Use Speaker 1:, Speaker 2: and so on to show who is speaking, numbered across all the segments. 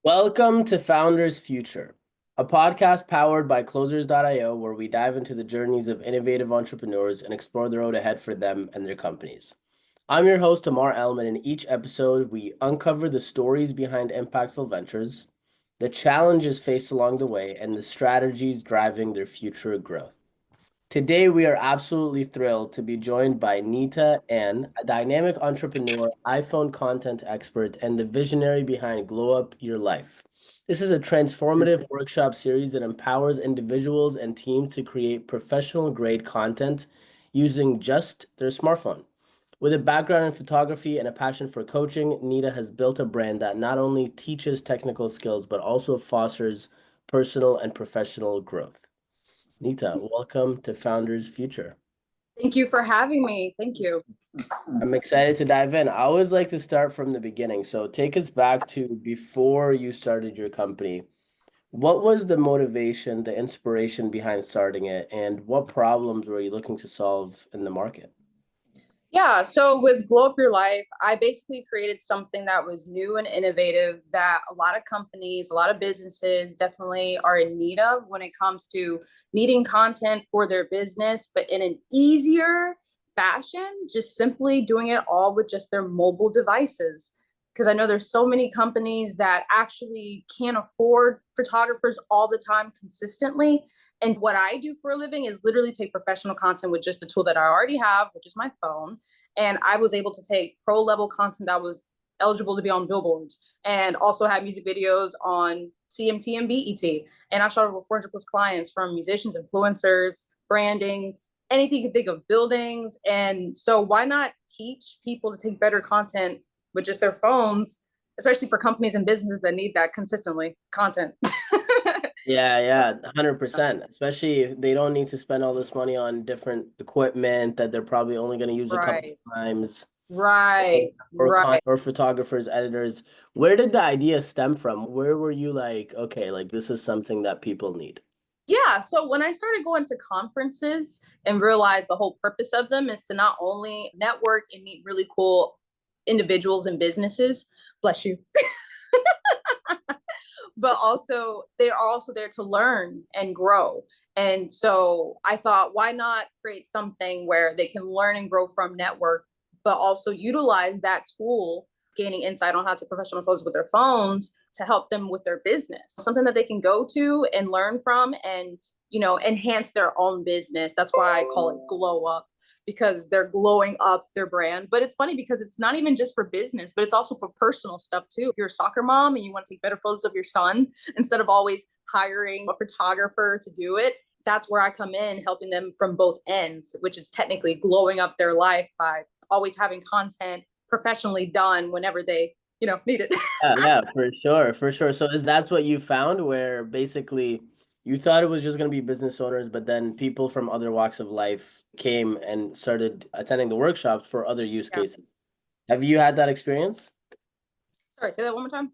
Speaker 1: Welcome to Founders Future, a podcast powered by Closers.io, where we dive into the journeys of innovative entrepreneurs and explore the road ahead for them and their companies. I'm your host, Amar Elman. In each episode, we uncover the stories behind impactful ventures, the challenges faced along the way, and the strategies driving their future growth. Today, we are absolutely thrilled to be joined by Nita N, a dynamic entrepreneur, iPhone content expert, and the visionary behind Glow Up Your Life. This is a transformative workshop series that empowers individuals and teams to create professional grade content using just their smartphone. With a background in photography and a passion for coaching, Nita has built a brand that not only teaches technical skills, but also fosters personal and professional growth. Nita, welcome to Founders Future.
Speaker 2: Thank you for having me. Thank you.
Speaker 1: I'm excited to dive in. I always like to start from the beginning. So take us back to before you started your company. What was the motivation, the inspiration behind starting it, and what problems were you looking to solve in the market?
Speaker 2: Yeah, so with Glow Up Your Life, I basically created something that was new and innovative that a lot of companies, a lot of businesses definitely are in need of when it comes to needing content for their business, but in an easier fashion, just simply doing it all with just their mobile devices. Because I know there's so many companies that actually can't afford photographers all the time consistently. And what I do for a living is literally take professional content with just the tool that I already have, which is my phone. And I was able to take pro level content that was eligible to be on billboards and also have music videos on CMT and BET. And I've shot over 400 plus clients from musicians, influencers, branding, anything you can think of, buildings. And so why not teach people to take better content with just their phones, especially for companies and businesses that need that consistently content.
Speaker 1: Yeah, 100%. Especially if they don't need to spend all this money on different equipment that they're probably only going to use a couple
Speaker 2: Right.
Speaker 1: of times.
Speaker 2: Right.
Speaker 1: Or
Speaker 2: Right.
Speaker 1: or photographers, editors. Where did the idea stem from? Where were you like, okay, like this is something that people need?
Speaker 2: Yeah. So when I started going to conferences and realized the whole purpose of them is to not only network and meet really cool individuals and businesses, bless you, but also they are also there to learn and grow. And so I thought, why not create something where they can learn and grow from network, but also utilize that tool, gaining insight on how to professional photos with their phones to help them with their business, something that they can go to and learn from and, enhance their own business. That's why I call it glow up because they're glowing up their brand. But it's funny because it's not even just for business, but it's also for personal stuff too. If you're a soccer mom and you want to take better photos of your son instead of always hiring a photographer to do it, that's where I come in, helping them from both ends, which is technically glowing up their life by always having content professionally done whenever they, need it.
Speaker 1: Yeah, for sure, for sure. So is that's what you found where basically you thought it was just going to be business owners, but then people from other walks of life came and started attending the workshops for other use
Speaker 2: Yeah.
Speaker 1: cases. Have you had that experience?
Speaker 2: Sorry, say that one more time.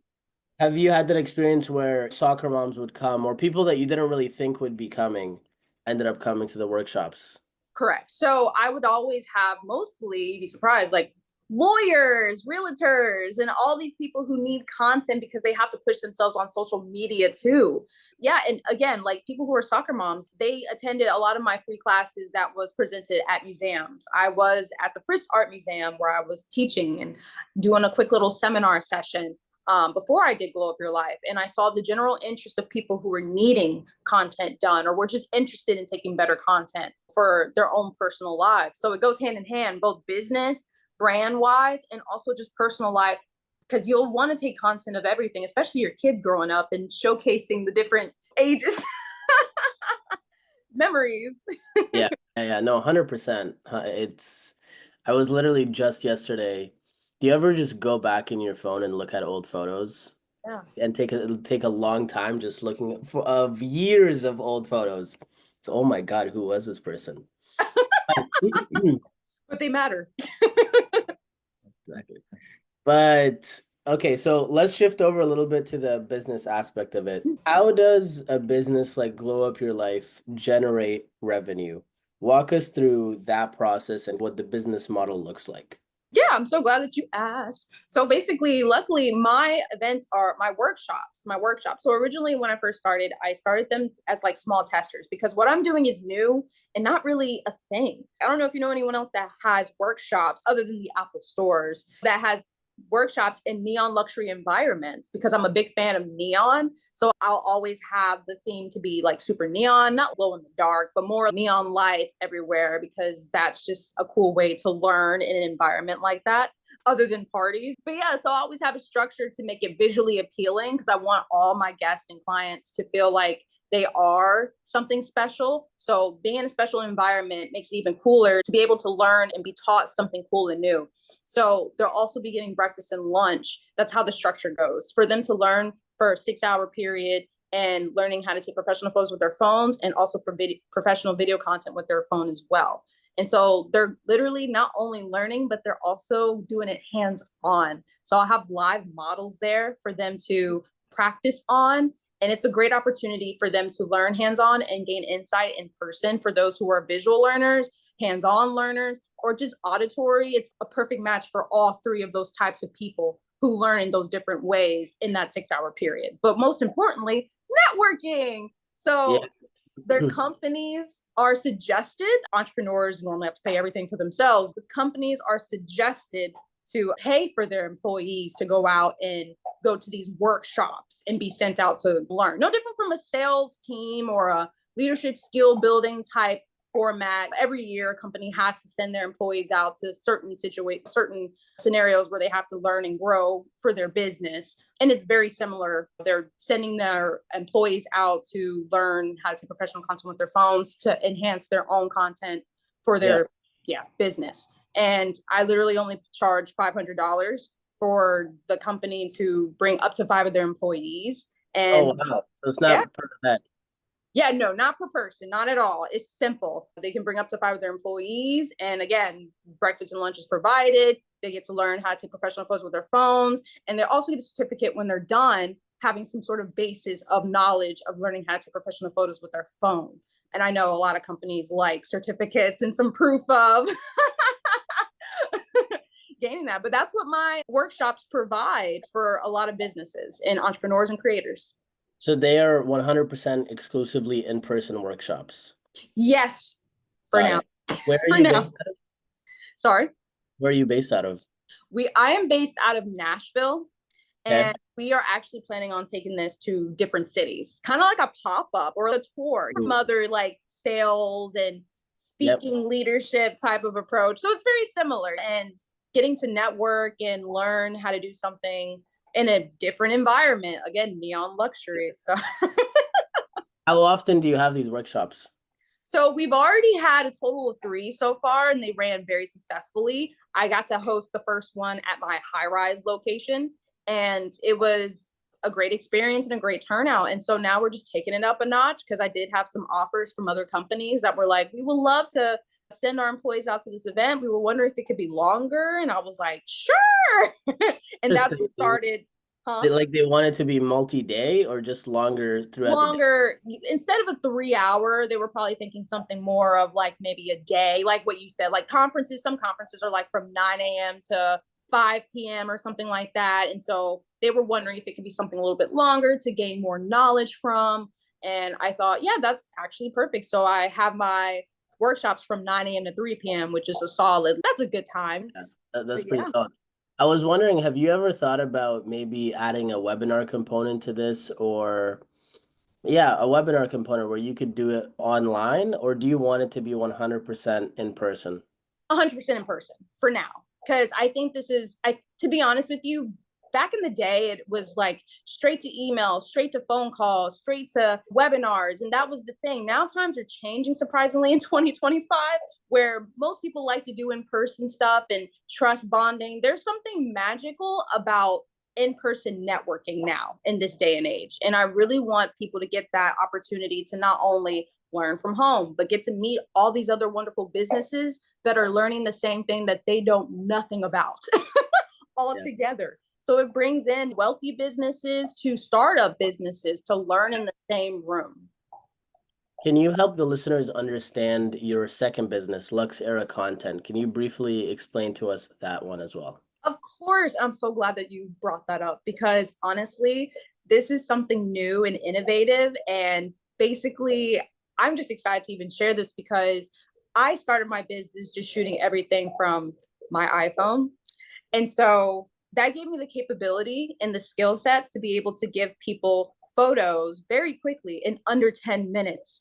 Speaker 1: Have you had that experience where soccer moms would come or people that you didn't really think would be coming ended up coming to the workshops?
Speaker 2: Correct. So I would always have mostly, you'd be surprised, like lawyers, realtors, and all these people who need content because they have to push themselves on social media too. Yeah. And again, like people who are soccer moms, they attended a lot of my free classes that was presented at museums. I was at the Frisk Art Museum where I was teaching and doing a quick little seminar session before I did Glow Up Your Life. And I saw the general interest of people who were needing content done or were just interested in taking better content for their own personal lives. So it goes hand in hand, both business, brand wise, and also just personal life. Because you'll want to take content of everything, especially your kids growing up and showcasing the different ages, memories.
Speaker 1: Yeah, no, 100%. I was literally just yesterday. Do you ever just go back in your phone and look at old photos
Speaker 2: Yeah.
Speaker 1: and it'll take a long time just looking for of years of old photos? So, oh my God, who was this person?
Speaker 2: But they matter.
Speaker 1: Exactly. But okay, so let's shift over a little bit to the business aspect of it. How does a business like Glow Up Your Life generate revenue? Walk us through that process and what the business model looks like.
Speaker 2: Yeah, I'm so glad that you asked. So basically, luckily, my events are my workshops, my workshops. So originally, when I started them as like small testers because what I'm doing is new and not really a thing. I don't know if you know anyone else that has workshops other than the Apple stores that has workshops in neon luxury environments because I'm a big fan of neon. So I'll always have the theme to be like super neon, not glow in the dark, but more neon lights everywhere because that's just a cool way to learn in an environment like that other than parties. But yeah, so I always have a structure to make it visually appealing because I want all my guests and clients to feel like they are something special. So being in a special environment makes it even cooler to be able to learn and be taught something cool and new. So they'll also be getting breakfast and lunch. That's how the structure goes for them to learn for a 6 hour period and learning how to take professional photos with their phones and also for professional video content with their phone as well. And so they're literally not only learning, but they're also doing it hands on. So I'll have live models there for them to practice on. And it's a great opportunity for them to learn hands on and gain insight in person for those who are visual learners, hands on learners, or just auditory. It's a perfect match for all three of those types of people who learn in those different ways in that 6 hour period. But most importantly, networking.
Speaker 1: Yeah.
Speaker 2: So their companies are suggested, entrepreneurs normally have to pay everything for themselves. The companies are suggested to pay for their employees to go out and go to these workshops and be sent out to learn. No different from a sales team or a leadership skill building type format. Every year, a company has to send their employees out to certain certain scenarios where they have to learn and grow for their business. And it's very similar. They're sending their employees out to learn how to take professional content with their phones to enhance their own content for their business. And I literally only charge $500 for the company to bring up to 5 of their employees.
Speaker 1: Oh,
Speaker 2: And
Speaker 1: wow. So it's
Speaker 2: yeah,
Speaker 1: not part of that.
Speaker 2: yeah, no, not per person, not at all. It's simple. They can bring up to 5 of their employees. And again, breakfast and lunch is provided. They get to learn how to take professional photos with their phones. And they also get a certificate when they're done, having some sort of basis of knowledge of learning how to take professional photos with their phone. And I know a lot of companies like certificates and some proof of gaining that. But that's what my workshops provide for a lot of businesses and entrepreneurs and creators.
Speaker 1: So they are 100% exclusively in-person workshops.
Speaker 2: Yes, for
Speaker 1: Got
Speaker 2: now.
Speaker 1: it. Where are
Speaker 2: For
Speaker 1: you based
Speaker 2: now.
Speaker 1: out of?
Speaker 2: Sorry.
Speaker 1: Where are you based out of?
Speaker 2: I am based out of Nashville,
Speaker 1: Okay.
Speaker 2: and we are actually planning on taking this to different cities, kind of like a pop-up or a tour, some
Speaker 1: Ooh.
Speaker 2: other like sales and
Speaker 1: Yep.
Speaker 2: speaking leadership type of approach. So it's very similar and getting to network and learn how to do something in a different environment. Again, neon luxury. So
Speaker 1: How often do you have these workshops?
Speaker 2: So we've already had a total of 3 so far, and they ran very successfully. I got to host the first one at my high-rise location, and it was a great experience and a great turnout. And so now we're just taking it up a notch because I did have some offers from other companies that were like, we would love to send our employees out to this event. We were wondering if it could be longer. And I was like, sure. And that's what
Speaker 1: Interesting.
Speaker 2: started, huh?
Speaker 1: They want it to be multi-day or just longer throughout the day?
Speaker 2: Longer instead of a 3 hour, they were probably thinking something more of like maybe a day, like what you said, like conferences. Some conferences are like from 9 a.m. to 5 p.m. or something like that. And so they were wondering if it could be something a little bit longer to gain more knowledge from. And I thought, yeah, that's actually perfect. So I have my workshops from 9 a.m. to 3 p.m., which is a solid, that's a good time.
Speaker 1: Yeah, that's
Speaker 2: But
Speaker 1: pretty
Speaker 2: yeah.
Speaker 1: solid. I was wondering, have you ever thought about maybe adding a webinar component to this or yeah, a webinar component where you could do it online, or do you want it to be 100% in person?
Speaker 2: 100% in person for now because I think this is I to be honest with you, back in the day it was like straight to email, straight to phone calls, straight to webinars, and that was the thing. Now times are changing surprisingly in 2025 where most people like to do in-person stuff and trust bonding. There's something magical about in-person networking now in this day and age, and I really want people to get that opportunity to not only learn from home but get to meet all these other wonderful businesses that are learning the same thing that they don't nothing about all
Speaker 1: Yeah.
Speaker 2: together. So it brings in wealthy businesses to startup businesses to learn in the same room.
Speaker 1: Can you help the listeners understand your second business, Lux Era Content? Can you briefly explain to us that one as well?
Speaker 2: Of course, I'm so glad that you brought that up because honestly, this is something new and innovative. And basically, I'm just excited to even share this because I started my business just shooting everything from my iPhone. And so that gave me the capability and the skill set to be able to give people photos very quickly in under 10 minutes.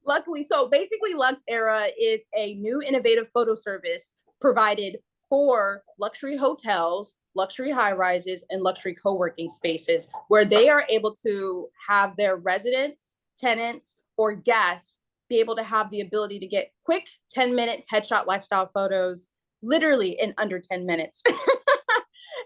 Speaker 2: Luckily, so basically, Lux Era is a new innovative photo service provided for luxury hotels, luxury high rises, and luxury co working spaces where they are able to have their residents, tenants, or guests be able to have the ability to get quick 10-minute headshot lifestyle photos literally in under 10 minutes.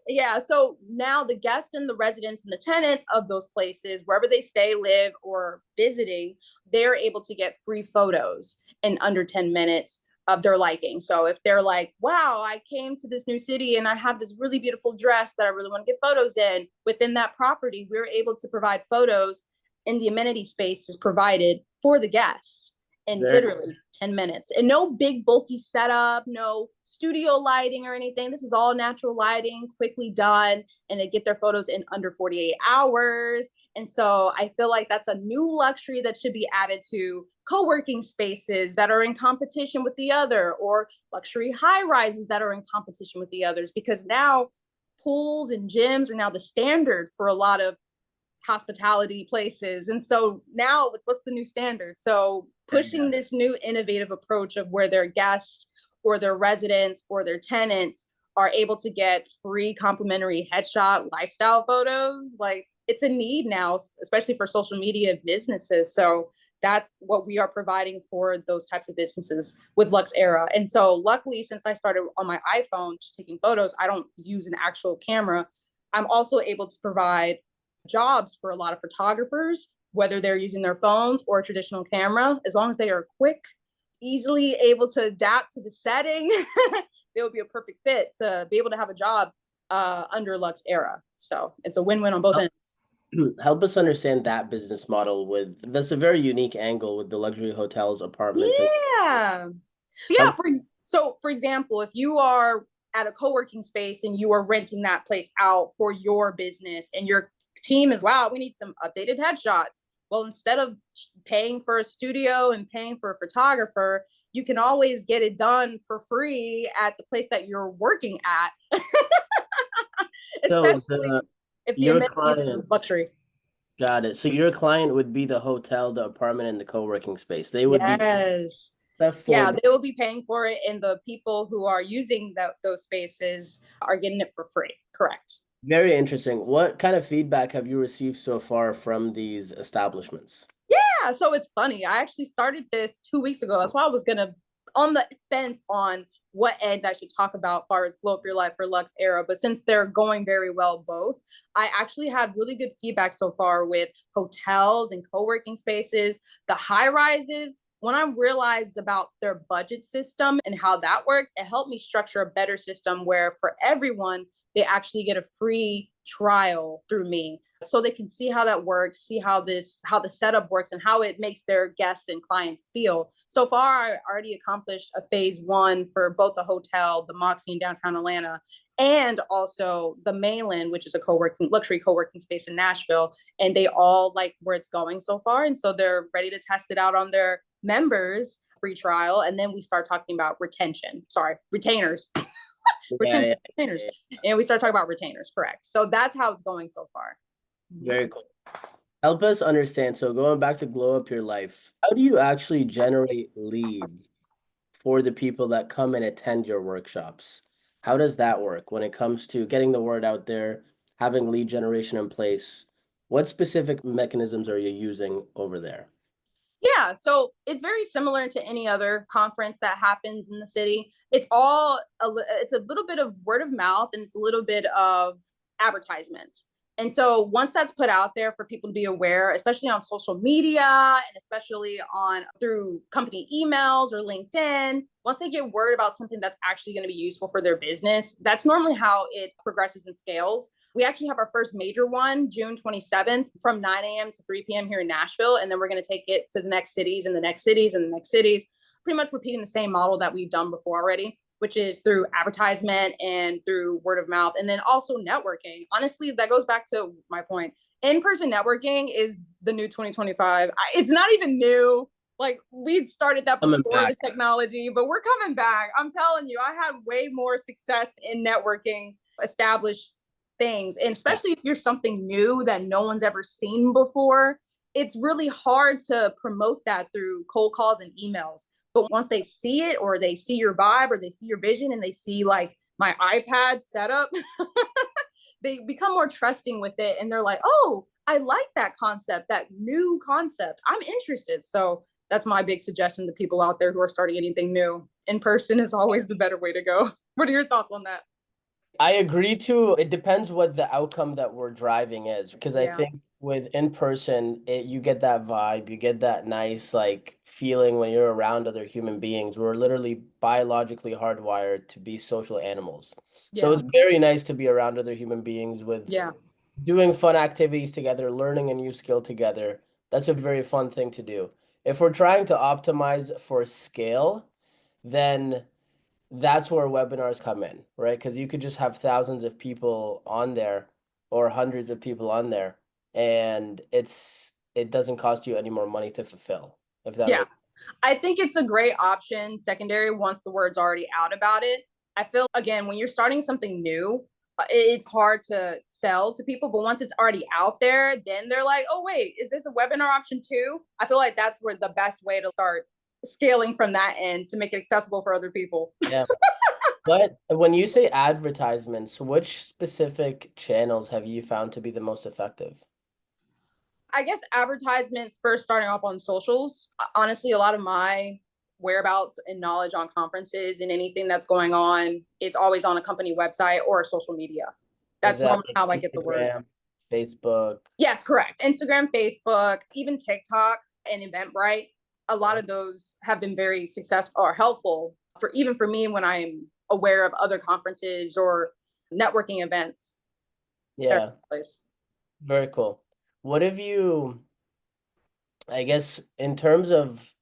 Speaker 2: Yeah, so now the guests and the residents and the tenants of those places, wherever they stay, live, or visiting, they're able to get free photos in under 10 minutes of their liking. So if they're like, wow, I came to this new city and I have this really beautiful dress that I really want to get photos in, within that property, we're able to provide photos in the amenity space is provided for the guests in
Speaker 1: Very,
Speaker 2: literally 10 minutes. And no big bulky setup, no studio lighting or anything. This is all natural lighting, quickly done, and they get their photos in under 48 hours. And so I feel like that's a new luxury that should be added to co-working spaces that are in competition with the other, or luxury high rises that are in competition with the others, because now pools and gyms are now the standard for a lot of hospitality places. And so now it's what's the new standard? So pushing this new innovative approach of where their guests or their residents or their tenants are able to get free complimentary headshot lifestyle photos. Like it's a need now, especially for social media businesses. So that's what we are providing for those types of businesses with Lux Era. And so luckily, since I started on my iPhone just taking photos, I don't use an actual camera. I'm also able to provide jobs for a lot of photographers, whether they're using their phones or a traditional camera, as long as they are quick, easily able to adapt to the setting, they will be a perfect fit to be able to have a job under Lux Era. So it's a win-win on both ends.
Speaker 1: help us understand that business model with that's a very unique angle with the luxury hotels, apartments, and
Speaker 2: Yeah. Yeah.
Speaker 1: help.
Speaker 2: So, for example, if you are at a co working space and you are renting that place out for your business and your team is, wow, we need some updated headshots. Well, instead of paying for a studio and paying for a photographer, you can always get it done for free at the place that you're working at,
Speaker 1: So
Speaker 2: especially if the
Speaker 1: your
Speaker 2: amenities are
Speaker 1: client,
Speaker 2: luxury.
Speaker 1: got it. So your client would be the hotel, the apartment, and the co-working space. They would be
Speaker 2: Yes.
Speaker 1: except for
Speaker 2: Yeah, they will be paying for it, and the people who are using those spaces are getting it for free. Correct.
Speaker 1: very interesting. What kind of feedback have you received so far from these establishments?
Speaker 2: Yeah, so it's funny. I actually started this 2 weeks ago. That's why I was gonna on the fence on what end I should talk about as far as Glow Up Your Life or Lux Era. But since they're going very well both, I actually had really good feedback so far with hotels and co-working spaces, the high rises. When I realized about their budget system and how that works, it helped me structure a better system where for everyone, they actually get a free trial through me so they can see how that works, see how the setup works and how it makes their guests and clients feel. So far, I already accomplished a phase one for both the hotel, the Moxie in downtown Atlanta, and also the Mainland, which is a co-working luxury co-working space in Nashville. And they all like where it's going so far. And so they're ready to test it out on their members free trial. And then we start talking about retainers.
Speaker 1: Yeah, yeah,
Speaker 2: Retainers.
Speaker 1: yeah.
Speaker 2: And we start talking about retainers, correct. So that's how it's going so far.
Speaker 1: Very cool. Help us understand. So going back to glow up your life, how do you actually generate leads for the people that come and attend your workshops? How does that work when it comes to getting the word out there, having lead generation in place? What specific mechanisms are you using over there?
Speaker 2: Yeah, so it's very similar to any other conference that happens in the city. It's a little bit of word of mouth and it's a little bit of advertisement. And so once that's put out there for people to be aware, especially on social media and especially on through company emails or LinkedIn, once they get word about something that's actually going to be useful for their business, that's normally how it progresses and scales. We actually have our first major one June 27th from 9 a.m. to 3 p.m. here in Nashville. And then we're going to take it to the next cities and the next cities and the next cities, pretty much repeating the same model that we've done before already, which is through advertisement and through word of mouth. And then also networking. Honestly, that goes back to my point. In-person networking is the new 2025. It's not even new. Like, we started that before the technology, but we're coming back. I'm telling you, I had way more success in networking, established things. And especially if you're something new that no one's ever seen before, it's really hard to promote that through cold calls and emails. But once they see it, or they see your vibe, or they see your vision, and they see like my iPad setup, they become more trusting with it. And they're like, oh, I like that concept, that new concept. I'm interested. So that's my big suggestion to people out there who are starting anything new. In person is always the better way to go. What are your thoughts on that?
Speaker 1: I agree too. It depends what the outcome that we're driving is, because I think with in person, you get that vibe, you get that nice like feeling when you're around other human beings. We're literally biologically hardwired to be social animals. So it's very nice to be around other human beings with doing fun activities together, learning a new skill together. That's a very fun thing to do. If we're trying to optimize for scale, then that's where webinars come in, right? Because you could just have thousands of people on there or hundreds of people on there, and it doesn't cost you any more money to fulfill, if that makes.
Speaker 2: I think it's a great option secondary once the word's already out about it. I feel, again, when you're starting something new, it's hard to sell to people, but once it's already out there, then they're like, oh wait, is this a webinar option too? I feel like that's where the best way to start scaling from that end to make it accessible for other people.
Speaker 1: Yeah. But when you say advertisements, which specific channels have you found to be the most effective?
Speaker 2: I guess advertisements first, starting off on socials. Honestly, a lot of my whereabouts and knowledge on conferences and anything that's going on is always on a company website or social media. That's normally
Speaker 1: like
Speaker 2: how I get the word.
Speaker 1: Instagram, Facebook?
Speaker 2: Yes, correct. Instagram, Facebook, even TikTok and Eventbrite. A lot of those have been very successful or helpful for even for me when I'm aware of other conferences or networking events.
Speaker 1: Yeah, very cool. What have you, I guess, in terms of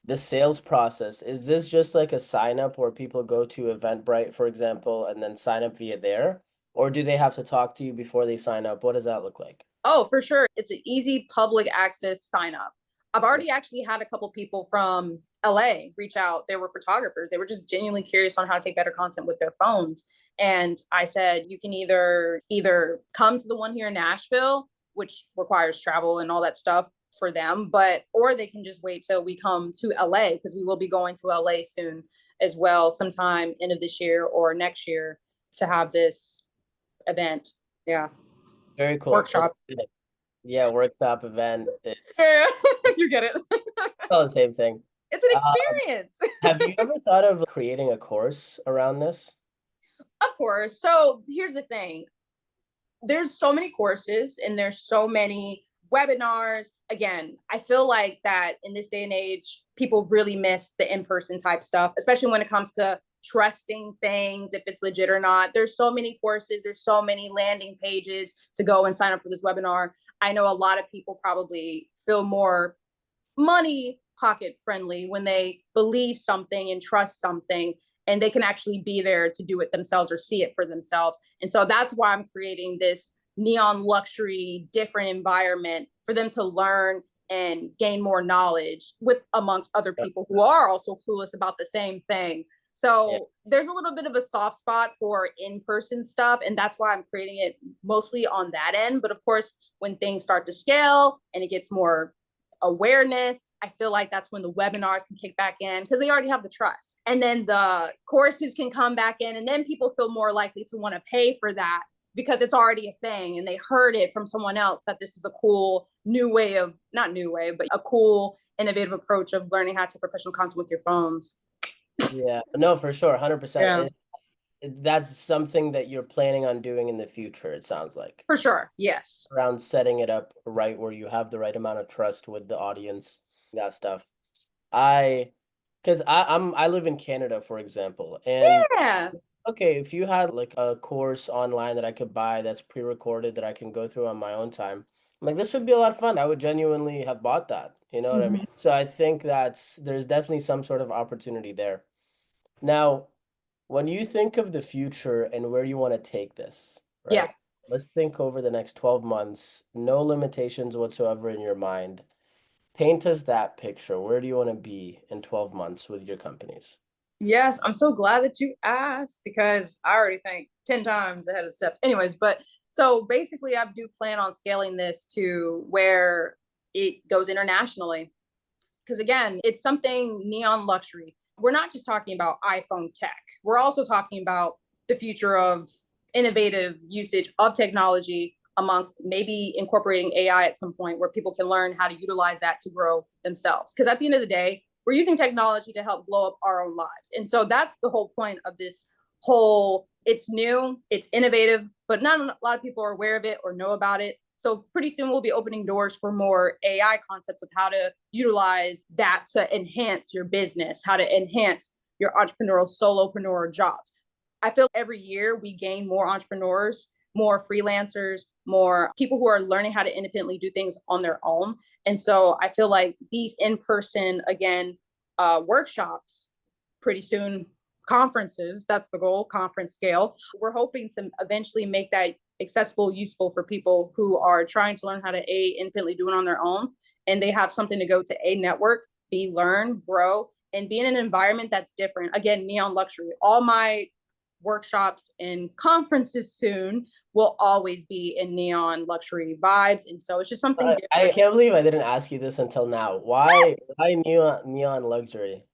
Speaker 1: the sales process, is this just like a sign up where people go to Eventbrite, for example, and then sign up via there? Or do they have to talk to you before they sign up? What does that look like?
Speaker 2: Oh, for sure. It's an easy public access sign up. I've already actually had a couple people from LA reach out. They were photographers. They were just genuinely curious on how to take better content with their phones. And I said, you can either come to the one here in Nashville, which requires travel and all that stuff for them, or they can just wait till we come to LA, because we will be going to LA soon as well, sometime end of this year or next year, to have this event. Yeah.
Speaker 1: Very cool.
Speaker 2: Workshop.
Speaker 1: Yeah, workshop event. It's
Speaker 2: You get it.
Speaker 1: all the same thing.
Speaker 2: It's an experience.
Speaker 1: Have you ever thought of creating a course around this?
Speaker 2: Of course. So here's the thing. There's so many courses and there's so many webinars. Again, I feel like that in this day and age, people really miss the in-person type stuff, especially when it comes to trusting things, if it's legit or not. There's so many courses, there's so many landing pages to go and sign up for this webinar. I know a lot of people probably feel more money pocket friendly when they believe something and trust something, and they can actually be there to do it themselves or see it for themselves. And so that's why I'm creating this neon luxury different environment for them to learn and gain more knowledge with amongst other people who are also clueless about the same thing. So there's a little bit of a soft spot for in-person stuff, and that's why I'm creating it mostly on that end. But of course, when things start to scale and it gets more awareness, I feel like that's when the webinars can kick back in, because they already have the trust. And then the courses can come back in, and then people feel more likely to want to pay for that because it's already a thing and they heard it from someone else that this is a cool new way of, not new way, but a cool innovative approach of learning how to professional content with your phones.
Speaker 1: Yeah, no, for sure, 100%. That's something that you're planning on doing in the future, it sounds like.
Speaker 2: For sure, yes.
Speaker 1: Around setting it up right where you have the right amount of trust with the audience, that stuff. Because I live in Canada, for example, and okay, if you had like a course online that I could buy that's pre-recorded that I can go through on my own time, I'm like, this would be a lot of fun. I would genuinely have bought that. You know what I mean?
Speaker 2: Mhm.
Speaker 1: So I think there's definitely some sort of opportunity there. Now, when you think of the future and where you want to take this,
Speaker 2: Yeah.
Speaker 1: right? Let's think over the next 12 months, no limitations whatsoever in your mind. Paint us that picture. Where do you want to be in 12 months with your companies?
Speaker 2: Yes, I'm so glad that you asked because I already think 10 times ahead of steps. Anyways, but so basically, I do plan on scaling this to where it goes internationally. Because again, it's something neon luxury. We're not just talking about iPhone tech, we're also talking about the future of innovative usage of technology amongst maybe incorporating AI at some point where people can learn how to utilize that to grow themselves. Because at the end of the day, we're using technology to help blow up our own lives. And so that's the whole point of this whole it's new, it's innovative, but not a lot of people are aware of it or know about it. So pretty soon we'll be opening doors for more AI concepts of how to utilize that to enhance your business, how to enhance your entrepreneurial solopreneur jobs. I feel every year we gain more entrepreneurs, more freelancers, more people who are learning how to independently do things on their own. And so I feel like these in person, again, workshops pretty soon, conferences, that's the goal, conference scale. We're hoping to eventually make that accessible, useful for people who are trying to learn how to independently do it on their own. And they have something to go to network, learn, grow, and be in an environment that's different. Again, neon luxury. All my workshops and conferences soon will always be in neon luxury vibes. And so it's just something
Speaker 1: I
Speaker 2: different.
Speaker 1: can't believe I didn't ask you this until now. Why neon luxury?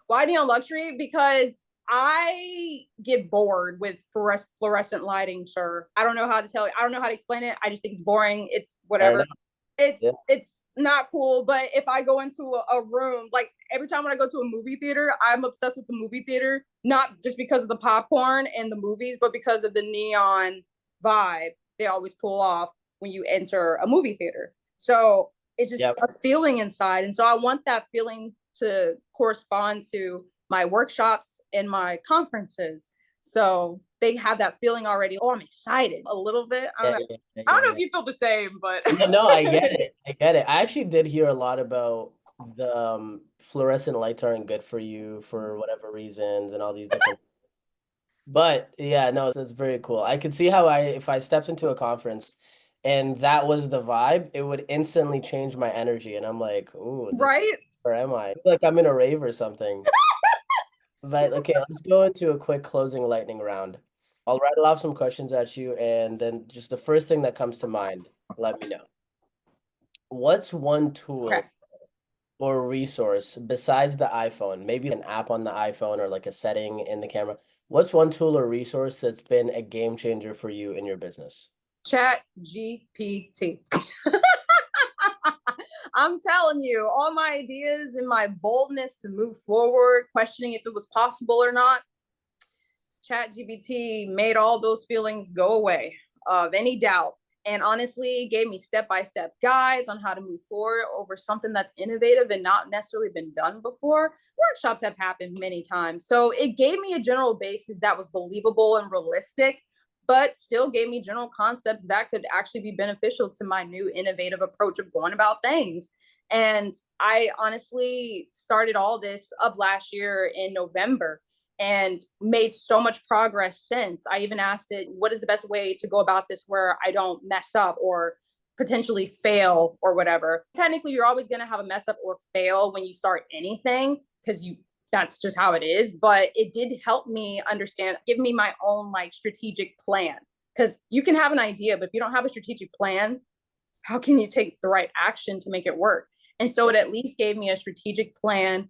Speaker 2: Why neon luxury? Because I get bored with fluorescent lighting, sir. I don't know how to tell you. I don't know how to explain it. I just think it's boring. It's
Speaker 1: Fair
Speaker 2: whatever.
Speaker 1: enough.
Speaker 2: it's
Speaker 1: Yeah.
Speaker 2: it's not cool. But if I go into a room, like every time when I go to a movie theater, I'm obsessed with the movie theater, not just because of the popcorn and the movies, but because of the neon vibe they always pull off when you enter a movie theater. So it's just
Speaker 1: Yeah.
Speaker 2: a feeling inside. And so I want that feeling to correspond to my workshops and my conferences. So they have that feeling already. Oh, I'm excited a little bit. I don't
Speaker 1: Yeah,
Speaker 2: know.
Speaker 1: yeah, yeah,
Speaker 2: I don't
Speaker 1: yeah,
Speaker 2: know if
Speaker 1: yeah.
Speaker 2: you feel the same, but
Speaker 1: Yeah, no, I get it. I get it. I actually did hear a lot about the fluorescent lights aren't good for you for whatever reasons and all these different. But yeah, no, it's very cool. I could see how if I stepped into a conference and that was the vibe, it would instantly change my energy. And I'm like, ooh,
Speaker 2: right?
Speaker 1: where am I? I feel like I'm in a rave or something. But okay, let's go into a quick closing lightning round. I'll rattle off some questions at you, and then just the first thing that comes to mind, let me know. What's one
Speaker 2: Okay.
Speaker 1: tool or resource besides the iPhone, maybe an app on the iPhone or like a setting in the camera? What's one tool or resource that's been a game changer for you in your business?
Speaker 2: Chat GPT. I'm telling you, all my ideas and my boldness to move forward, questioning if it was possible or not, Chat GPT made all those feelings go away of any doubt. And honestly, gave me step by step guides on how to move forward over something that's innovative and not necessarily been done before. Workshops have happened many times. So it gave me a general basis that was believable and realistic, but still gave me general concepts that could actually be beneficial to my new innovative approach of going about things. And I honestly started all this up last year in November and made so much progress since. I even asked it, what is the best way to go about this where I don't mess up or potentially fail or whatever. Technically, you're always going to have a mess up or fail when you start anything because you that's just how it is, but it did help me understand, give me my own like strategic plan, because you can have an idea, but if you don't have a strategic plan, how can you take the right action to make it work? And so
Speaker 1: Yeah.
Speaker 2: it at least gave me a strategic plan.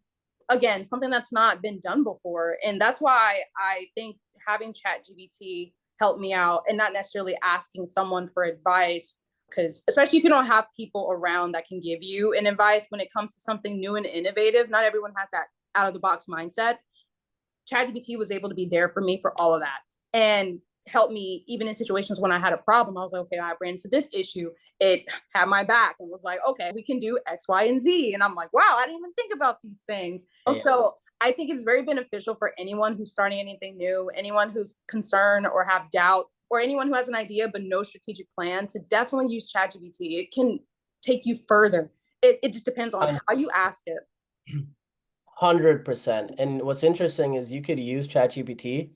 Speaker 2: Again, something that's not been done before. And that's why I think having Chat GBT helped me out and not necessarily asking someone for advice. Because especially if you don't have people around that can give you an advice when it comes to something new and innovative, not everyone has that out of the box mindset. ChatGPT was able to be there for me for all of that and help me even in situations when I had a problem. I was like, okay, I ran into this issue. It had my back and was like, okay, we can do X, Y, and Z. And I'm like, wow, I didn't even think about these things.
Speaker 1: Yeah.
Speaker 2: So I think it's very beneficial for anyone who's starting anything new, anyone who's concerned or have doubt, or anyone who has an idea but no strategic plan, to definitely use ChatGPT. It can take you further. It just depends on how you ask it.
Speaker 1: 100%. And what's interesting is you could use ChatGPT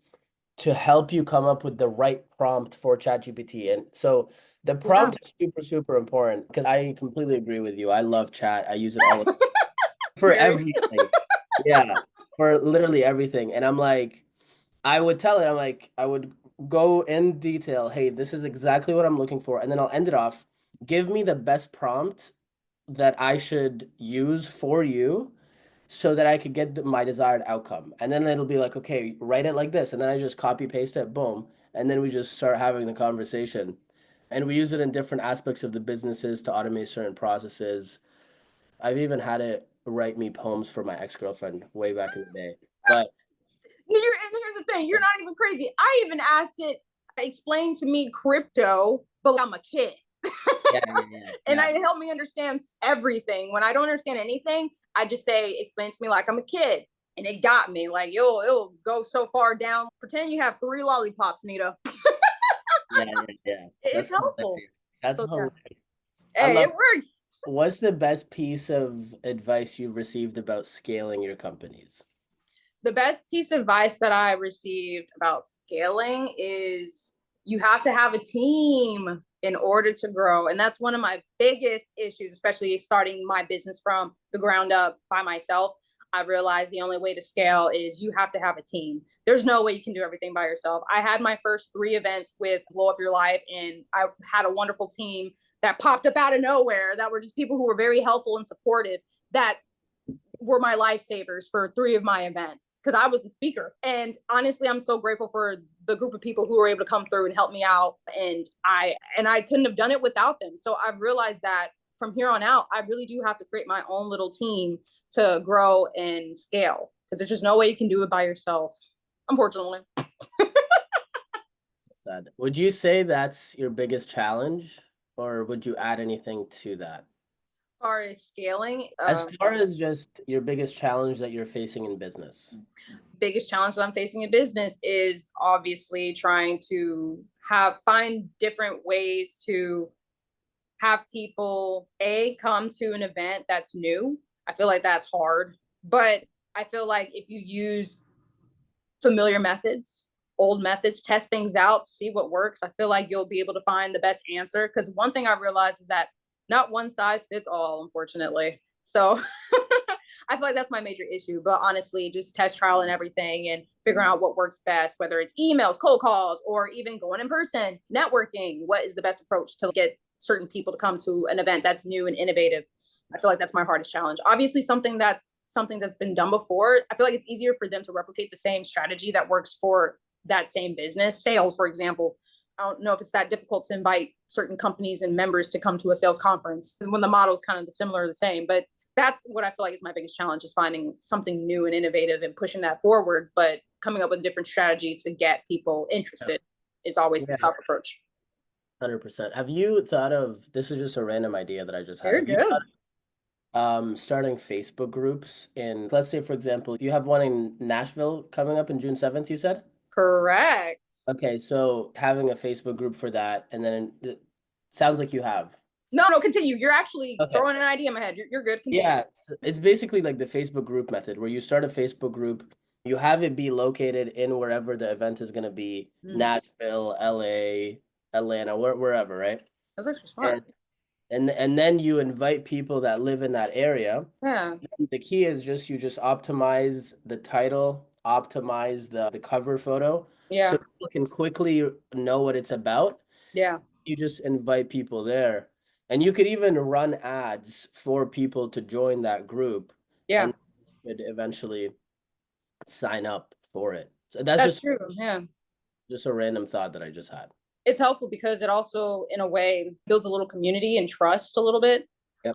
Speaker 1: to help you come up with the right prompt for ChatGPT. And so the prompt is super, super important, because I completely agree with you. I love chat. I use it all for everything. Yeah, for literally everything. And I'm like, I would tell it, I'm like, I would go in detail. Hey, this is exactly what I'm looking for. And then I'll end it off. Give me the best prompt that I should use for you so that I could get my desired outcome. And then it'll be like, okay, write it like this. And then I just copy paste it, boom. And then we just start having the conversation. And we use it in different aspects of the businesses to automate certain processes. I've even had it write me poems for my ex-girlfriend way back in the day. But
Speaker 2: And here's the thing, you're not even crazy. I even asked it, explain to me crypto, but I'm a kid. And it helped me understand everything. When I don't understand anything, I just say, explain to me like I'm a kid. And it got me. Like, it'll go so far down. Pretend you have 3 lollipops, Nita.
Speaker 1: yeah.
Speaker 2: It's helpful.
Speaker 1: That's hilarious.
Speaker 2: Hey, it works.
Speaker 1: What's the best piece of advice you've received about scaling your companies?
Speaker 2: The best piece of advice that I received about scaling is you have to have a team in order to grow. And that's one of my biggest issues, especially starting my business from the ground up by myself. I realized the only way to scale is you have to have a team. There's no way you can do everything by yourself. I had my first 3 events with Blow Up Your Life, and I had a wonderful team that popped up out of nowhere that were just people who were very helpful and supportive, that were my lifesavers for 3 of my events, because I was the speaker. And honestly, I'm so grateful for the group of people who were able to come through and help me out. And I couldn't have done it without them. So I've realized that from here on out, I really do have to create my own little team to grow and scale, because there's just no way you can do it by yourself, unfortunately.
Speaker 1: So sad. Would you say that's your biggest challenge, or would you add anything to that?
Speaker 2: As far as scaling,
Speaker 1: As far as just your biggest challenge that you're facing in business.
Speaker 2: Biggest challenge that I'm facing in business is obviously trying to find different ways to have people come to an event that's new. I feel like that's hard, but I feel like if you use familiar methods, old methods, test things out, see what works, I feel like you'll be able to find the best answer. Because one thing I realized is that not one size fits all, unfortunately. So I feel like that's my major issue. But honestly, just test trial and everything and figuring out what works best, whether it's emails, cold calls, or even going in person, networking. What is the best approach to get certain people to come to an event that's new and innovative? I feel like that's my hardest challenge. Obviously, something that's been done before, I feel like it's easier for them to replicate the same strategy that works for that same business. Sales, for example. I don't know if it's that difficult to invite certain companies and members to come to a sales conference when the model is kind of similar or the same. But that's what I feel like is my biggest challenge, is finding something new and innovative and pushing that forward. But coming up with a different strategy to get people interested is always the tough approach.
Speaker 1: 100%. Have you thought of, this is just a random idea that I just had.
Speaker 2: Very good.
Speaker 1: Starting Facebook groups in, let's say, for example, you have one in Nashville coming up in June 7th, you said?
Speaker 2: Correct.
Speaker 1: Okay, so having a Facebook group for that, and then it sounds like you have.
Speaker 2: No, continue. You're actually throwing an idea in my head. You're good. Continue.
Speaker 1: Yeah, it's basically like the Facebook group method, where you start a Facebook group, you have it be located in wherever the event is going to be, Nashville, LA, Atlanta, wherever, right?
Speaker 2: That's actually smart.
Speaker 1: And then you invite people that live in that area.
Speaker 2: Yeah.
Speaker 1: The key is you just optimize the title, optimize the cover photo.
Speaker 2: Yeah.
Speaker 1: So people can quickly know what it's about.
Speaker 2: Yeah.
Speaker 1: You just invite people there. And you could even run ads for people to join that group.
Speaker 2: Yeah.
Speaker 1: And could eventually sign up for it. So
Speaker 2: that's just true. Yeah.
Speaker 1: Just a random thought that I just had.
Speaker 2: It's helpful because it also, in a way, builds a little community and trust a little bit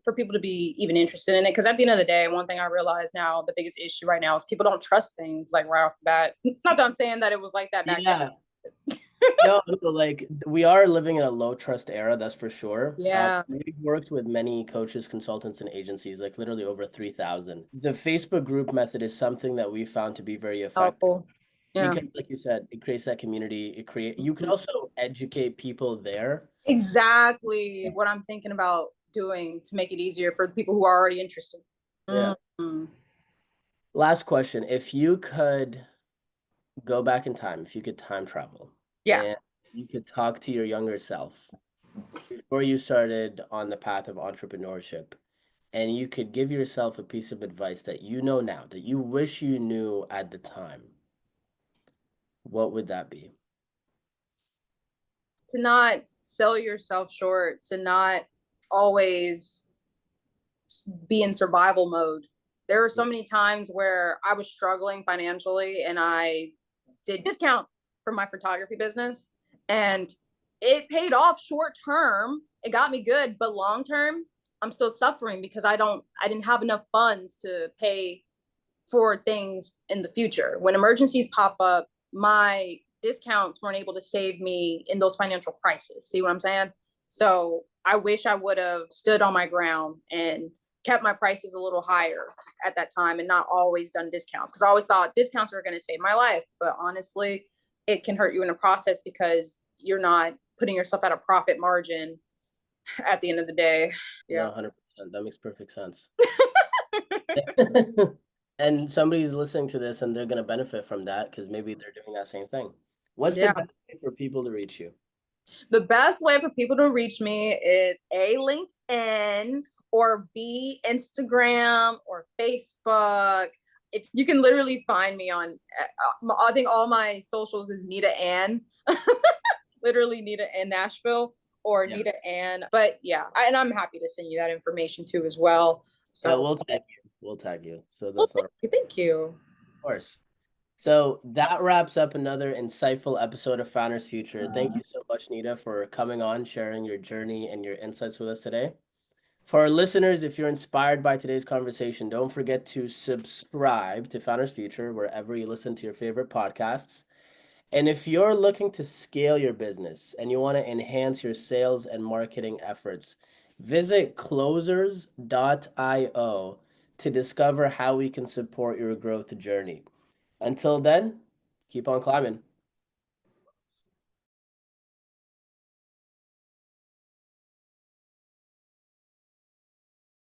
Speaker 2: for people to be even interested in it. Because at the end of the day, one thing I realize now, the biggest issue right now is people don't trust things like right off the bat. Not that I'm saying that it was like that back then.
Speaker 1: No, no, like we are living in a low trust era, that's for sure.
Speaker 2: Yeah.
Speaker 1: We've worked with many coaches, consultants, and agencies, like literally over 3,000. The Facebook group method is something that we found to be very effective
Speaker 2: Helpful. Yeah.
Speaker 1: because, like you said, it creates that community. You could
Speaker 2: Mhm.
Speaker 1: also educate people there.
Speaker 2: Exactly what I'm thinking about doing to make it easier for the people who are already interested.
Speaker 1: Yeah.
Speaker 2: Mhm.
Speaker 1: Last question. If you could go back in time, if you could time travel
Speaker 2: Yeah.
Speaker 1: and you could talk to your younger self before you started on the path of entrepreneurship, and you could give yourself a piece of advice that you know now, that you wish you knew at the time, what would that be?
Speaker 2: To not sell yourself short, to not always be in survival mode. There are so many times where I was struggling financially and I did discount for my photography business, and it paid off short term. It got me good, but long term, I'm still suffering because I didn't have enough funds to pay for things in the future. When emergencies pop up, my discounts weren't able to save me in those financial crises. See what I'm saying? So I wish I would have stood on my ground and kept my prices a little higher at that time and not always done discounts, because I always thought discounts are going to save my life. But honestly, it can hurt you in the process because you're not putting yourself at a profit margin at the end of the day.
Speaker 1: No,
Speaker 2: Yeah.
Speaker 1: 100%. That makes perfect sense. And somebody's listening to this and they're going to benefit from that because maybe they're doing that same thing. What's the
Speaker 2: Yeah.
Speaker 1: best way for people to reach you?
Speaker 2: The best way for people to reach me is A, LinkedIn, or B, Instagram or Facebook. If you can literally find me on, I think all my socials is Nita Ann, literally Nita Ann Nashville or
Speaker 1: Yeah.
Speaker 2: Nita Ann. But yeah, and I'm happy to send you that information too as well.
Speaker 1: Yeah,
Speaker 2: So,
Speaker 1: we'll tag you. We'll tag you. So
Speaker 2: well,
Speaker 1: that's not, of
Speaker 2: thank you.
Speaker 1: course. So that wraps up another insightful episode of Founders Future. Thank you so much, Nita, for coming on, sharing your journey and your insights with us today. For our listeners, if you're inspired by today's conversation, don't forget to subscribe to Founders Future wherever you listen to your favorite podcasts. And if you're looking to scale your business and you want to enhance your sales and marketing efforts, visit closers.io to discover how we can support your growth journey. Until then, keep on climbing.